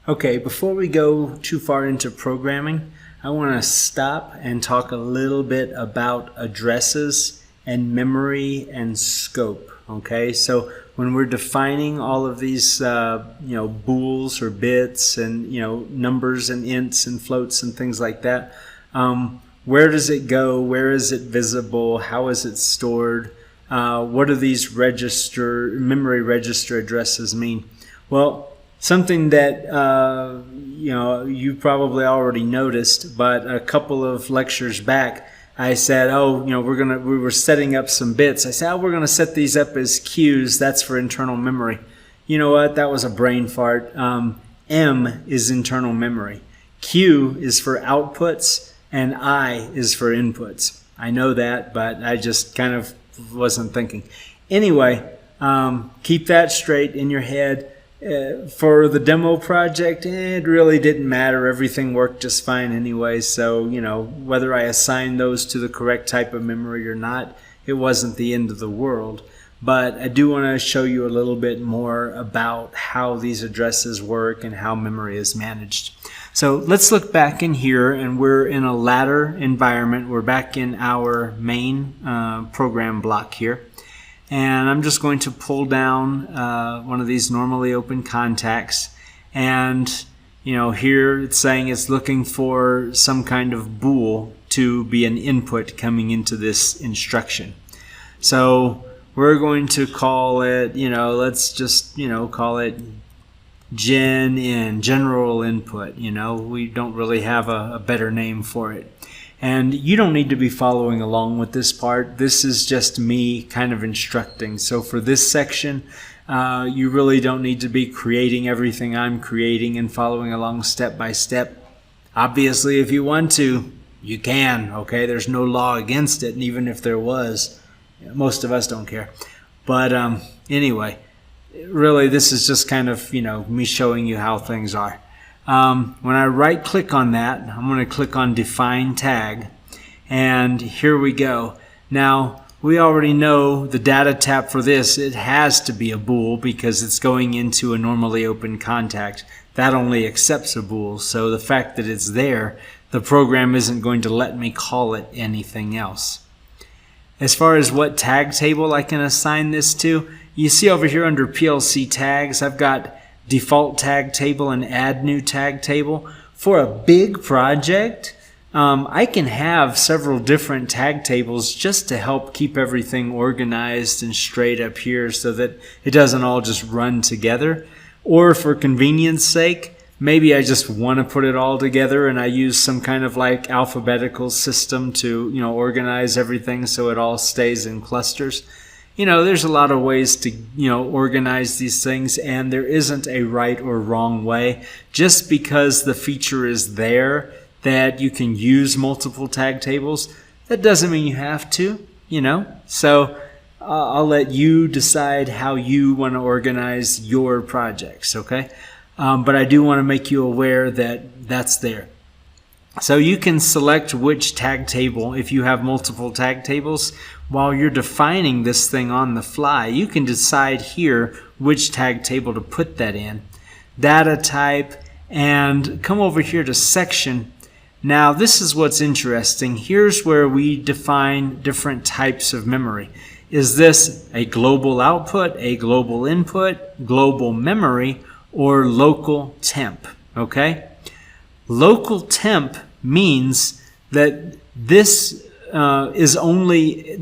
Okay, before we go too far into programming, I want to stop and talk a little bit about addresses and memory and scope. Okay, so when we're defining all of these, bools or bits and, numbers and ints and floats and things like that, where does it go? Where is it visible? How is it stored? What do these memory register addresses mean? Well, something that you probably already noticed, but a couple of lectures back, I said, we were setting up some bits. I said, we're gonna set these up as queues. That's for internal memory. You know what? That was a brain fart. M is internal memory. Q is for outputs, and I is for inputs. I know that, but I just kind of wasn't thinking. Anyway, keep that straight in your head. For the demo project, it really didn't matter. Everything worked just fine anyway. So, whether I assigned those to the correct type of memory or not, it wasn't the end of the world. But I do want to show you a little bit more about how these addresses work and how memory is managed. So let's look back in here, and we're in a ladder environment. We're back in our main program block here. And I'm just going to pull down one of these normally open contacts. And, here it's saying it's looking for some kind of bool to be an input coming into this instruction. So we're going to call it, let's just, call it gen in, general input. We don't really have a better name for it. And you don't need to be following along with this part. This is just me kind of instructing. So for this section, you really don't need to be creating everything I'm creating and following along step by step. Obviously, if you want to, you can, okay? There's no law against it, and even if there was, most of us don't care. But anyway, really this is just kind of, me showing you how things are. When I right click on that, I'm going to click on Define Tag, and here we go. Now, we already know the data type for this. It has to be a bool because it's going into a normally open contact. That only accepts a bool, so the fact that it's there, the program isn't going to let me call it anything else. As far as what tag table I can assign this to, you see over here under PLC tags, I've got default tag table and add new tag table. For a big project, I can have several different tag tables just to help keep everything organized and straight up here so that it doesn't all just run together. Or for convenience sake, maybe I just want to put it all together and I use some kind of like alphabetical system to, organize everything so it all stays in clusters. There's a lot of ways to, organize these things, and there isn't a right or wrong way. Just because the feature is there that you can use multiple tag tables, that doesn't mean you have to, So I'll let you decide how you want to organize your projects, okay? But I do want to make you aware that that's there. So you can select which tag table, if you have multiple tag tables, while you're defining this thing on the fly, you can decide here which tag table to put that in. Data type, and come over here to section. Now this is what's interesting. Here's where we define different types of memory. Is this a global output, a global input, global memory, or local temp? Okay? Local temp means that this only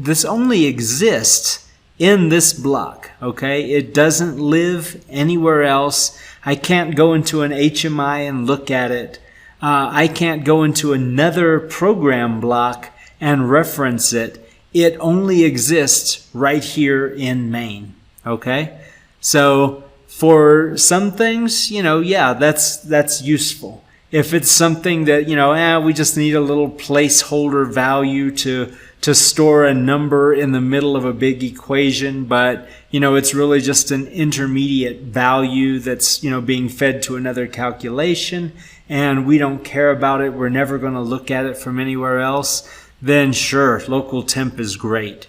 exists in this block. Okay, it doesn't live anywhere else. I can't go into an HMI and look at it. I can't go into another program block and reference it. It only exists right here in main. Okay, so for some things, that's useful. If it's something that, we just need a little placeholder value to store a number in the middle of a big equation, but, it's really just an intermediate value that's, being fed to another calculation, and we don't care about it, we're never going to look at it from anywhere else, then sure, local temp is great.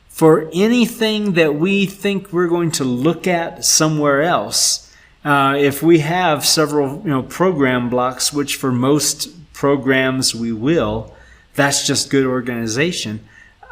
For anything that we think we're going to look at somewhere else, If we have several program blocks, which for most programs we will, that's just good organization.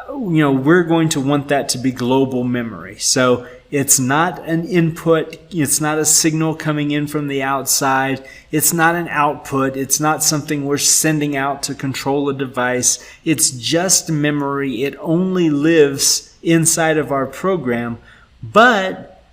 We're going to want that to be global memory. So it's not an input, it's not a signal coming in from the outside, it's not an output, it's not something we're sending out to control a device. It's just memory. It only lives inside of our program, but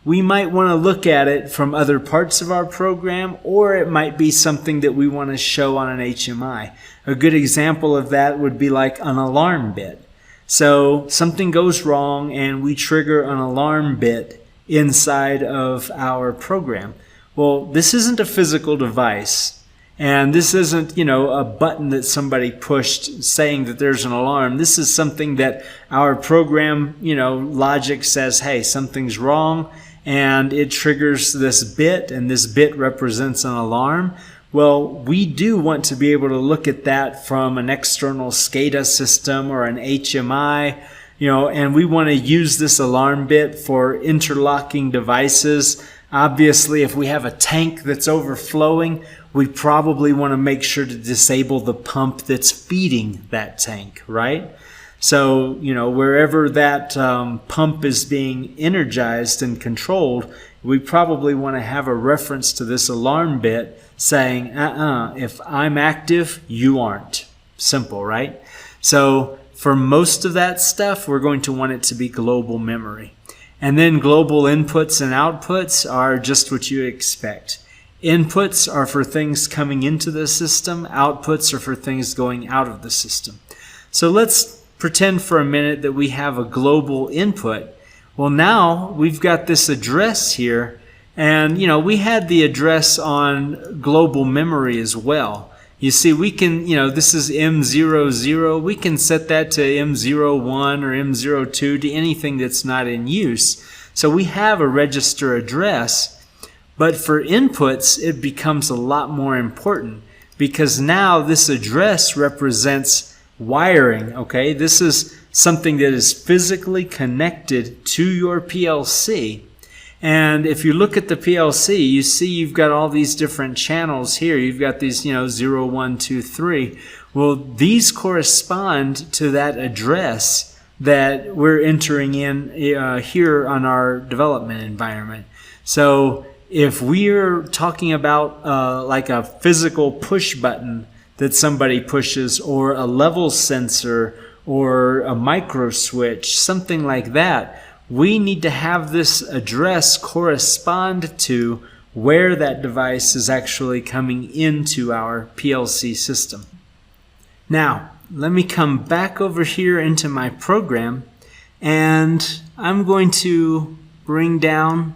we might want to look at it from other parts of our program, or it might be something that we want to show on an HMI. A good example of that would be like an alarm bit. So something goes wrong and we trigger an alarm bit inside of our program. Well, this isn't a physical device, and this isn't, a button that somebody pushed saying that there's an alarm. This is something that our program, logic says, hey, something's wrong, and it triggers this bit, and this bit represents an alarm. Well, we do want to be able to look at that from an external SCADA system or an HMI, and we want to use this alarm bit for interlocking devices. Obviously, if we have a tank that's overflowing, we probably want to make sure to disable the pump that's feeding that tank, right? So, wherever that pump is being energized and controlled, we probably want to have a reference to this alarm bit saying, if I'm active, you aren't. Simple, right? So for most of that stuff, we're going to want it to be global memory. And then global inputs and outputs are just what you expect. Inputs are for things coming into the system. Outputs are for things going out of the system. So let's pretend for a minute that we have a global input. Well, now we've got this address here, and we had the address on global memory as well. You see, we can, this is M00, we can set that to M01 or M02 to anything that's not in use. So we have a register address, but for inputs, it becomes a lot more important, because now this address represents wiring, okay? This is something that is physically connected to your PLC. And if you look at the PLC, you see you've got all these different channels here. You've got these, 0, 1, 2, 3. Well, these correspond to that address that we're entering in here on our development environment. So if we're talking about like a physical push button that somebody pushes, or a level sensor, or a micro switch, something like that, we need to have this address correspond to where that device is actually coming into our PLC system. Now, let me come back over here into my program, and I'm going to bring down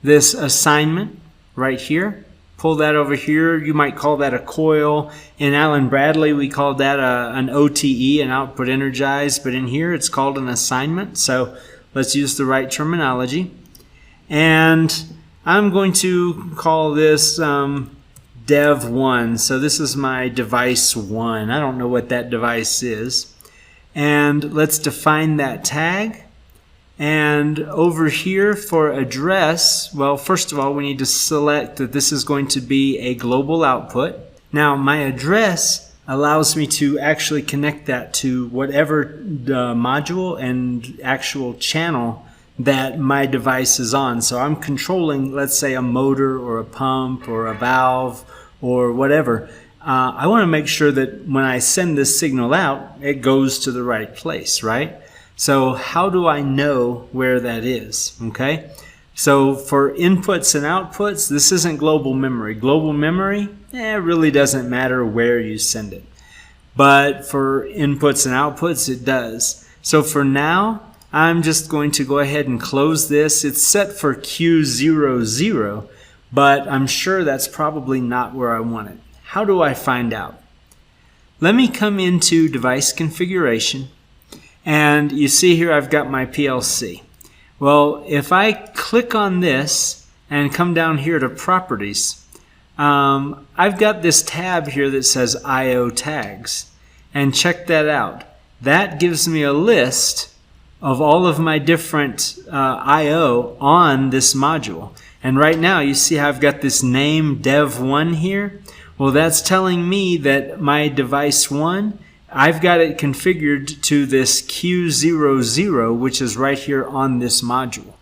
this assignment right here. Pull that over here. You might call that a coil. In Allen Bradley, we call that an OTE, an output energized, but in here it's called an assignment. So let's use the right terminology. And I'm going to call this Dev1. So this is my device 1. I don't know what that device is. And let's define that tag. And over here for address, well, first of all, we need to select that this is going to be a global output. Now, my address allows me to actually connect that to whatever module and actual channel that my device is on. So I'm controlling, let's say, a motor or a pump or a valve or whatever. I want to make sure that when I send this signal out, it goes to the right place, right? So how do I know where that is? Okay. So for inputs and outputs, this isn't global memory. Global memory, it really doesn't matter where you send it. But for inputs and outputs, it does. So for now, I'm just going to go ahead and close this. It's set for Q00, but I'm sure that's probably not where I want it. How do I find out? Let me come into device configuration. And you see here I've got my PLC. Well, if I click on this and come down here to properties, I've got this tab here that says I/O tags. And check that out. That gives me a list of all of my different I/O on this module. And right now you see how I've got this name dev1 here. Well, that's telling me that my device 1, I've got it configured to this Q00, which is right here on this module.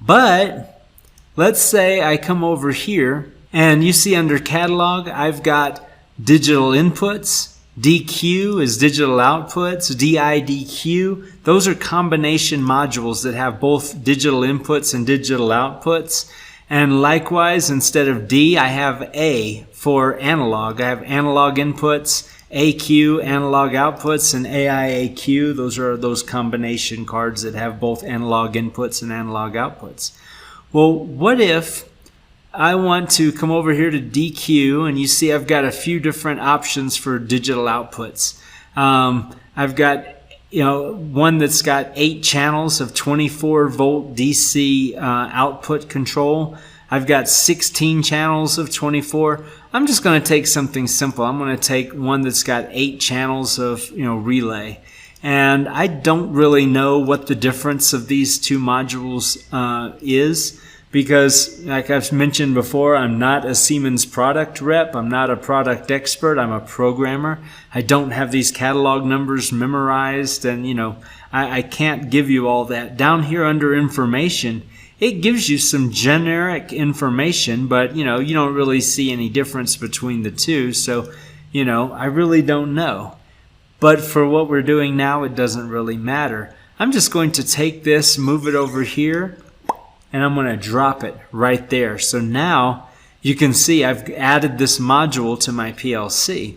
But let's say I come over here and you see under catalog, I've got digital inputs. DQ is digital outputs, DIDQ. Those are combination modules that have both digital inputs and digital outputs. And likewise, instead of D, I have A for analog. I have analog inputs, AQ, analog outputs, and AIAQ. Those are those combination cards that have both analog inputs and analog outputs. Well, what if I want to come over here to DQ, and you see I've got a few different options for digital outputs. I've got one that's got 8 channels of 24 volt DC output control. I've got 16 channels of 24. I'm just going to take something simple. I'm going to take one that's got 8 channels of relay. And I don't really know what the difference of these two modules is. Because, like I've mentioned before, I'm not a Siemens product rep. I'm not a product expert. I'm a programmer. I don't have these catalog numbers memorized, and I can't give you all that. Down here under information, it gives you some generic information, but you don't really see any difference between the two. So, I really don't know. But for what we're doing now, it doesn't really matter. I'm just going to take this, move it over here, and I'm going to drop it right there. So now you can see I've added this module to my PLC.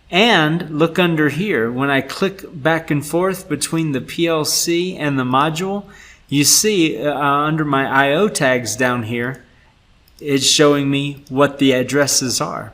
And look under here, when I click back and forth between the PLC and the module, you see under my I/O tags down here, it's showing me what the addresses are.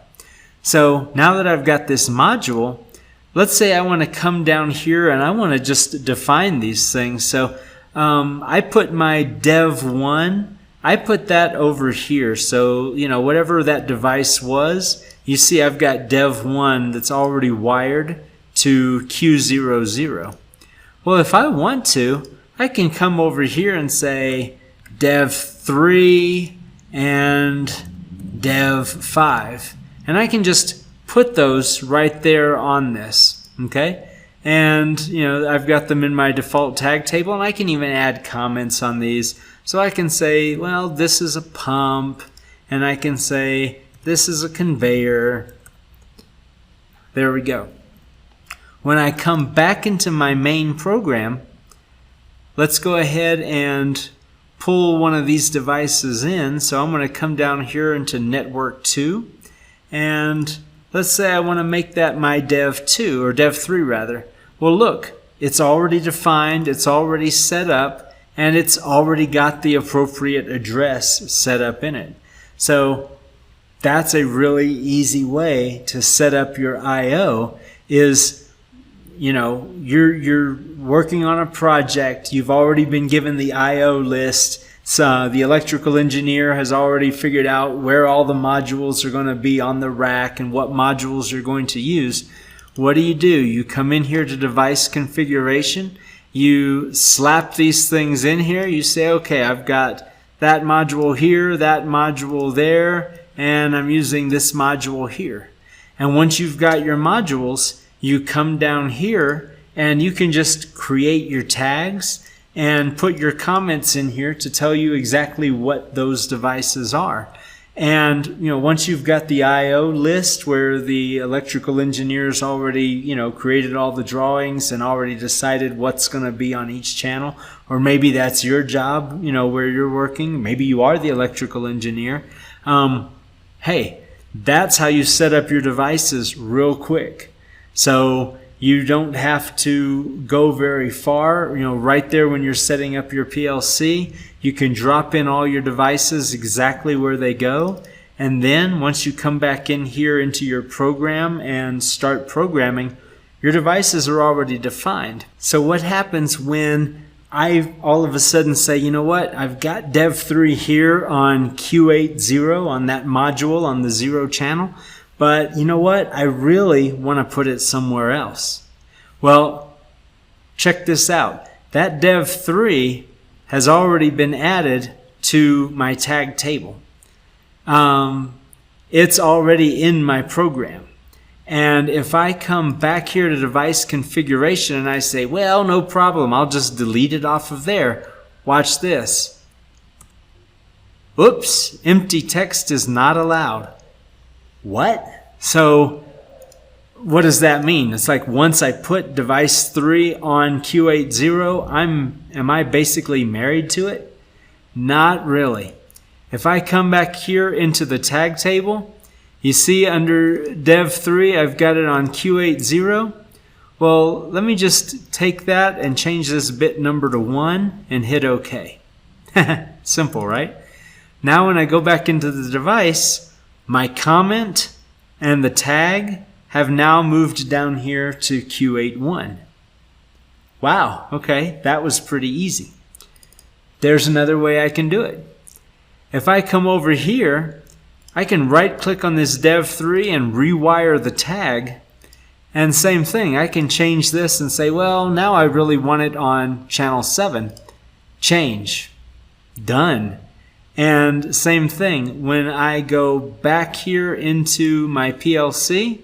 So now that I've got this module, let's say I want to come down here and I want to just define these things. So I put my dev1, I put that over here. So, whatever that device was, you see I've got dev1 that's already wired to Q00. Well, if I want to, I can come over here and say dev3 and dev5. And I can just put those right there on this, okay? And, I've got them in my default tag table, and I can even add comments on these. So I can say, well, this is a pump, and I can say, this is a conveyor. There we go. When I come back into my main program, let's go ahead and pull one of these devices in. So I'm going to come down here into network 2, and let's say I want to make that my dev2, or dev3 rather. Well, look, it's already defined, it's already set up, and it's already got the appropriate address set up in it. So that's a really easy way to set up your I/O. Is, you're working on a project, you've already been given the I/O list. So the electrical engineer has already figured out where all the modules are going to be on the rack and what modules you're going to use. What do? You come in here to device configuration, you slap these things in here, you say, okay, I've got that module here, that module there, and I'm using this module here. And once you've got your modules, you come down here and you can just create your tags and put your comments in here to tell you exactly what those devices are. And once you've got the I/O list where the electrical engineers already created all the drawings and already decided what's going to be on each channel, or maybe that's your job, where you're working, maybe you are the electrical engineer. Hey, that's how you set up your devices real quick. So you don't have to go very far. Right there when you're setting up your PLC, you can drop in all your devices exactly where they go. And then once you come back in here into your program and start programming, your devices are already defined. So what happens when I all of a sudden say, you know what, I've got dev3 here on Q80 on that module on the 0 channel, but you know what, I really want to put it somewhere else. Well, check this out. That dev3 has already been added to my tag table. It's already in my program. And if I come back here to device configuration and I say, well, no problem, I'll just delete it off of there. Watch this. Oops, empty text is not allowed. What? So what does that mean? It's like once I put device 3 on Q80, am I basically married to it? Not really. If I come back here into the tag table, you see under dev 3, I've got it on Q80. Well, let me just take that and change this bit number to 1 and hit OK. Simple, right? Now when I go back into the device, my comment and the tag have now moved down here to Q81. Wow, okay, that was pretty easy. There's another way I can do it. If I come over here, I can right-click on this dev3 and rewire the tag. And same thing, I can change this and say, well, now I really want it on channel 7. Change. Done. And same thing, when I go back here into my PLC,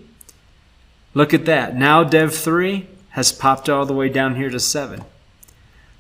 look at that. Now dev3 has popped all the way down here to 7.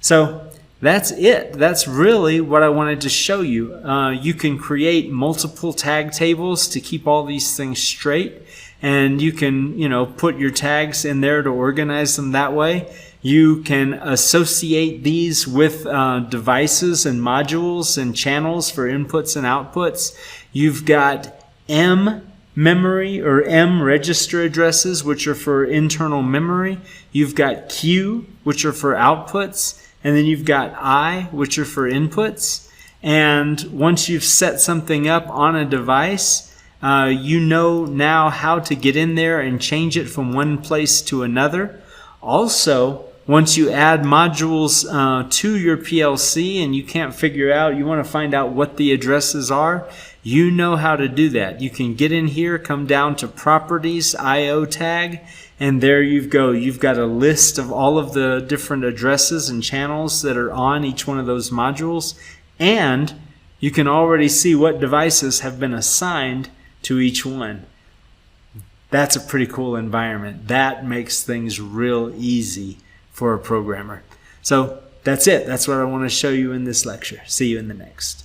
So that's it. That's really what I wanted to show you. You can create multiple tag tables to keep all these things straight. And you can, put your tags in there to organize them that way. You can associate these with devices and modules and channels for inputs and outputs. You've got M memory or M register addresses, which are for internal memory. You've got Q, which are for outputs. And then you've got I, which are for inputs. And once you've set something up on a device, you know now how to get in there and change it from one place to another. Also, once you add modules to your PLC and you can't figure out, you want to find out what the addresses are, you know how to do that. You can get in here, come down to Properties, IO tag, and there you go. You've got a list of all of the different addresses and channels that are on each one of those modules, and you can already see what devices have been assigned to each one. That's a pretty cool environment. That makes things real easy for a programmer. So that's it. That's what I want to show you in this lecture. See you in the next.